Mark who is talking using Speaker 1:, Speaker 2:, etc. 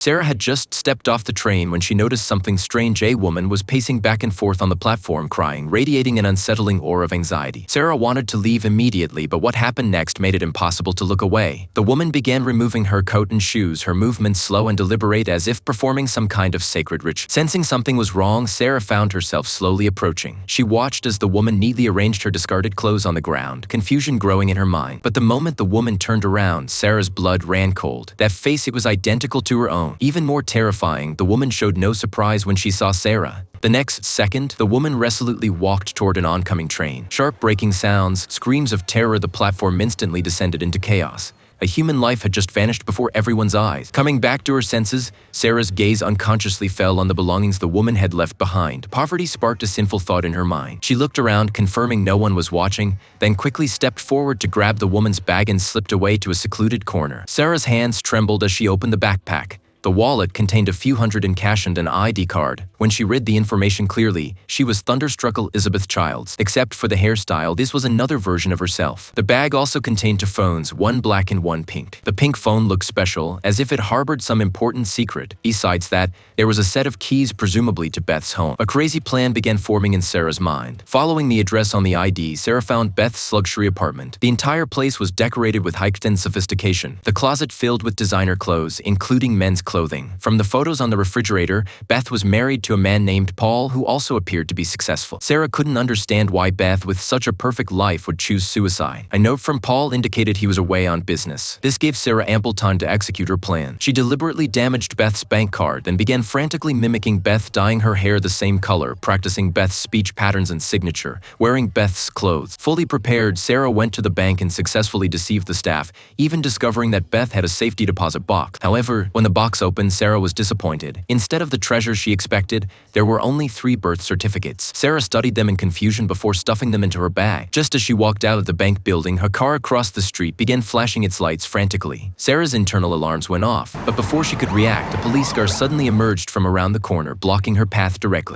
Speaker 1: Sarah had just stepped off the train when she noticed something strange. A woman was pacing back and forth on the platform crying, radiating an unsettling aura of anxiety. Sarah wanted to leave immediately, but what happened next made it impossible to look away. The woman began removing her coat and shoes, her movements slow and deliberate as if performing some kind of sacred ritual. Sensing something was wrong, Sarah found herself slowly approaching. She watched as the woman neatly arranged her discarded clothes on the ground, confusion growing in her mind. But the moment the woman turned around, Sarah's blood ran cold. That face, it was identical to her own. Even more terrifying, the woman showed no surprise when she saw Sarah. The next second, the woman resolutely walked toward an oncoming train. Sharp braking sounds, screams of terror, the platform instantly descended into chaos. A human life had just vanished before everyone's eyes. Coming back to her senses, Sarah's gaze unconsciously fell on the belongings the woman had left behind. Poverty sparked a sinful thought in her mind. She looked around, confirming no one was watching, then quickly stepped forward to grab the woman's bag and slipped away to a secluded corner. Sarah's hands trembled as she opened the backpack. The wallet contained a few hundred in cash and an ID card. When she read the information clearly, she was thunderstruck. Elizabeth Childs. Except for the hairstyle, this was another version of herself. The bag also contained two phones, one black and one pink. The pink phone looked special, as if it harbored some important secret. Besides that, there was a set of keys, presumably to Beth's home. A crazy plan began forming in Sarah's mind. Following the address on the ID, Sarah found Beth's luxury apartment. The entire place was decorated with heightened sophistication. The closet filled with designer clothes, including men's clothing. From the photos on the refrigerator, Beth was married to a man named Paul who also appeared to be successful. Sarah couldn't understand why Beth, with such a perfect life, would choose suicide. A note from Paul indicated he was away on business. This gave Sarah ample time to execute her plan. She deliberately damaged Beth's bank card, then began frantically mimicking Beth, dyeing her hair the same color, practicing Beth's speech patterns and signature, wearing Beth's clothes. Fully prepared, Sarah went to the bank and successfully deceived the staff, even discovering that Beth had a safety deposit box. However, when the box opened, Sarah was disappointed. Instead of the treasure she expected, there were only 3 birth certificates. Sarah studied them in confusion before stuffing them into her bag. Just as she walked out of the bank building, her car across the street began flashing its lights frantically. Sarah's internal alarms went off, but before she could react, a police car suddenly emerged from around the corner, blocking her path directly.